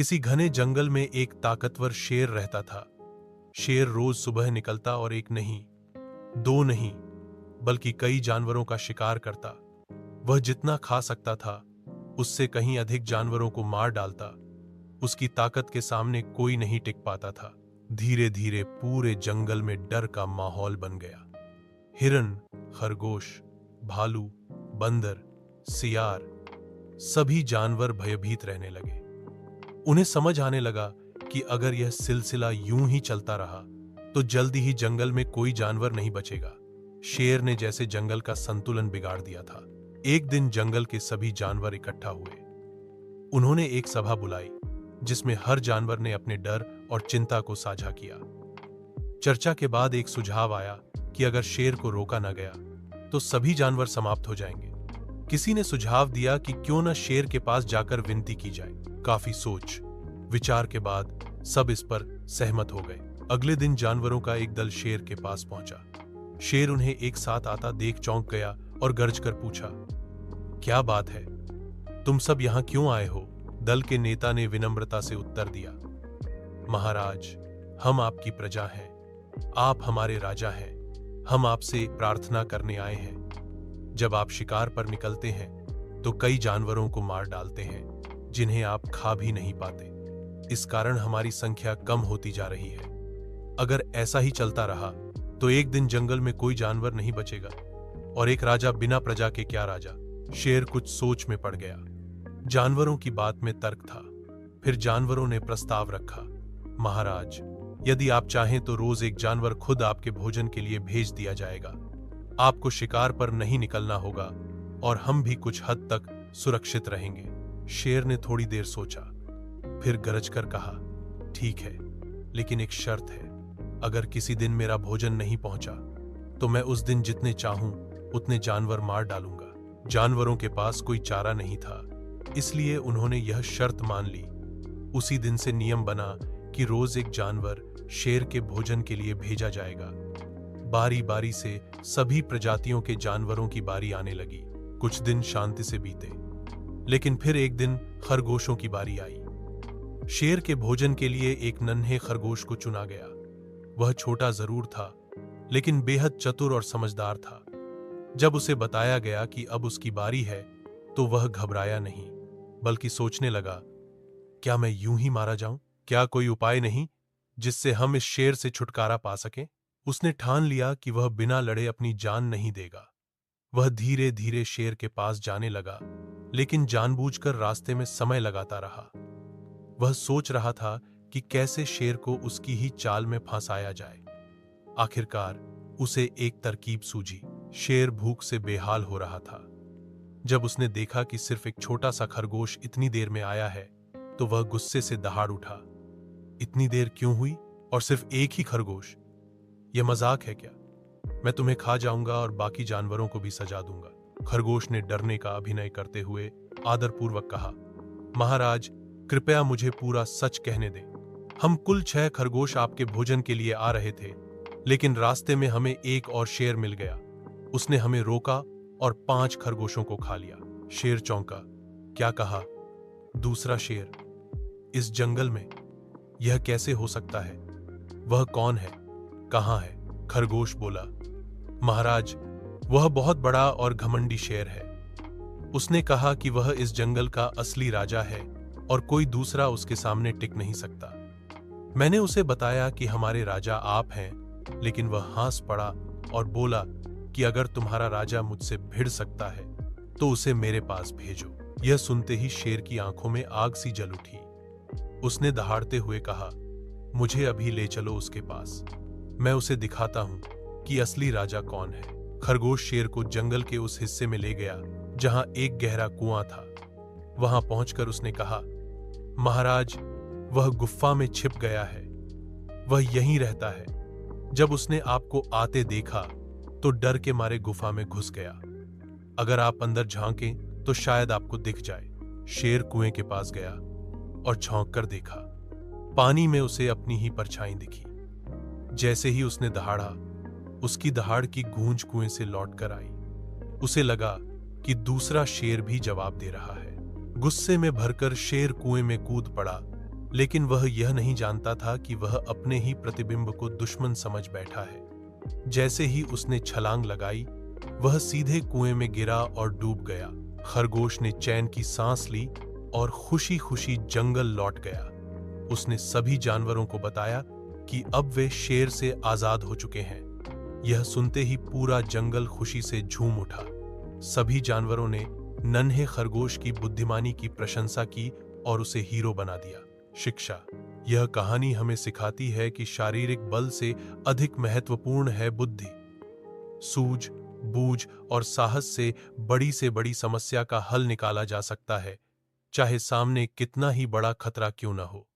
किसी घने जंगल में एक ताकतवर शेर रहता था। शेर रोज सुबह निकलता और एक नहीं, दो नहीं, बल्कि कई जानवरों का शिकार करता। वह जितना खा सकता था, उससे कहीं अधिक जानवरों को मार डालता। उसकी ताकत के सामने कोई नहीं टिक पाता था। धीरे धीरे पूरे जंगल में डर का माहौल बन गया। हिरन, खरगोश, भालू, बंदर, सियार, सभी जानवर भयभीत रहने लगे। उन्हें समझ आने लगा कि अगर यह सिलसिला यूं ही चलता रहा तो जल्दी ही जंगल में कोई जानवर नहीं बचेगा। शेर ने जैसे जंगल का संतुलन बिगाड़ दिया था। एक दिन जंगल के सभी जानवर इकट्ठा हुए। उन्होंने एक सभा बुलाई जिसमें हर जानवर ने अपने डर और चिंता को साझा किया। चर्चा के बाद एक सुझाव आया कि अगर शेर को रोका न गया तो सभी जानवर समाप्त हो जाएंगे। किसी ने सुझाव दिया कि क्यों न शेर के पास जाकर विनती की जाए। काफी सोच विचार के बाद सब इस पर सहमत हो गए। अगले दिन जानवरों का एक दल शेर के पास पहुंचा। शेर उन्हें एक साथ आता देख चौंक गया और गर्ज कर पूछा, क्या बात है, तुम सब यहां क्यों आए हो? दल के नेता ने विनम्रता से उत्तर दिया, महाराज, हम आपकी प्रजा हैं, आप हमारे राजा हैं, हम आपसे प्रार्थना करने आए हैं। जब आप शिकार पर निकलते हैं तो कई जानवरों को मार डालते हैं जिन्हें आप खा भी नहीं पाते। इस कारण हमारी संख्या कम होती जा रही है। अगर ऐसा ही चलता रहा तो एक दिन जंगल में कोई जानवर नहीं बचेगा और एक राजा बिना प्रजा के क्या राजा। शेर कुछ सोच में पड़ गया। जानवरों की बात में तर्क था। फिर जानवरों ने प्रस्ताव रखा, महाराज, यदि आप चाहें तो रोज एक जानवर खुद आपके भोजन के लिए भेज दिया जाएगा। आपको शिकार पर नहीं निकलना होगा और हम भी कुछ हद तक सुरक्षित रहेंगे। शेर ने थोड़ी देर सोचा, फिर गरज कर कहा, ठीक है, लेकिन एक शर्त है। अगर किसी दिन मेरा भोजन नहीं पहुंचा तो मैं उस दिन जितने चाहूं उतने जानवर मार डालूंगा। जानवरों के पास कोई चारा नहीं था, इसलिए उन्होंने यह शर्त मान ली। उसी दिन से नियम बना कि रोज एक जानवर शेर के भोजन के लिए भेजा जाएगा। बारी बारी से सभी प्रजातियों के जानवरों की बारी आने लगी। कुछ दिन शांति से बीते, लेकिन फिर एक दिन खरगोशों की बारी आई। शेर के भोजन के लिए एक नन्हे खरगोश को चुना गया। वह छोटा जरूर था, लेकिन बेहद चतुर और समझदार था। जब उसे बताया गया कि अब उसकी बारी है तो वह घबराया नहीं, बल्कि सोचने लगा, क्या मैं यूं ही मारा जाऊं? क्या कोई उपाय नहीं जिससे हम इस शेर से छुटकारा पा सकें? उसने ठान लिया कि वह बिना लड़े अपनी जान नहीं देगा। वह धीरे धीरे शेर के पास जाने लगा, लेकिन जानबूझकर रास्ते में समय लगाता रहा। वह सोच रहा था कि कैसे शेर को उसकी ही चाल में फंसाया जाए। आखिरकार उसे एक तरकीब सूझी। शेर भूख से बेहाल हो रहा था। जब उसने देखा कि सिर्फ एक छोटा सा खरगोश इतनी देर में आया है तो वह गुस्से से दहाड़ उठा, इतनी देर क्यों हुई और सिर्फ एक ही खरगोश? यह मजाक है क्या? मैं तुम्हें खा जाऊंगा और बाकी जानवरों को भी सजा दूंगा। खरगोश ने डरने का अभिनय करते हुए आदरपूर्वक कहा, महाराज, कृपया मुझे पूरा सच कहने दें। हम कुल 6 खरगोश आपके भोजन के लिए आ रहे थे, लेकिन रास्ते में हमें एक और शेर मिल गया। उसने हमें रोका और 5 खरगोशों को खा लिया। शेर चौंका, क्या कहा? दूसरा शेर? इस जंगल में? यह कैसे हो सकता है? वह कौन है? कहां है? खरगोश बोला, महाराज, वह बहुत बड़ा और घमंडी शेर है। उसने कहा कि वह इस जंगल का असली राजा है और कोई दूसरा उसके सामने टिक नहीं सकता। मैंने उसे बताया कि हमारे राजा आप हैं, लेकिन वह हंस पड़ा और बोला कि अगर तुम्हारा राजा मुझसे भिड़ सकता है तो उसे मेरे पास भेजो। यह सुनते ही शेर की आंखों में आग सी जल उठी। उसने दहाड़ते हुए कहा, मुझे अभी ले चलो उसके पास, मैं उसे दिखाता हूं कि असली राजा कौन है। खरगोश शेर को जंगल के उस हिस्से में ले गया जहां एक गहरा कुआं था। वहां पहुंचकर उसने कहा, महाराज, वह गुफा में छिप गया है, वह यहीं रहता है। जब उसने आपको आते देखा तो डर के मारे गुफा में घुस गया। अगर आप अंदर झांकें तो शायद आपको दिख जाए। शेर कुएं के पास गया और झांक कर देखा। पानी में उसे अपनी ही परछाई दिखी। जैसे ही उसने दहाड़ा, उसकी दहाड़ की गूंज कुएं से लौटकर आई। उसे लगा कि दूसरा शेर भी जवाब दे रहा है। गुस्से में भरकर शेर कुएं में कूद पड़ा लेकिन वह यह नहीं जानता था कि वह अपने ही प्रतिबिंब को दुश्मन समझ बैठा है। जैसे ही उसने छलांग लगाई, वह सीधे कुएं में गिरा और डूब गया। खरगोश ने चैन की सांस ली और खुशी खुशी जंगल लौट गया। उसने सभी जानवरों को बताया कि अब वे शेर से आजाद हो चुके हैं। यह सुनते ही पूरा जंगल खुशी से झूम उठा। सभी जानवरों ने नन्हे खरगोश की बुद्धिमानी की प्रशंसा की और उसे हीरो बना दिया। शिक्षा: यह कहानी हमें सिखाती है कि शारीरिक बल से अधिक महत्वपूर्ण है बुद्धि। सूझ, बूझ और साहस से बड़ी समस्या का हल निकाला जा सकता है, चाहे सामने कितना ही बड़ा खतरा क्यों न हो।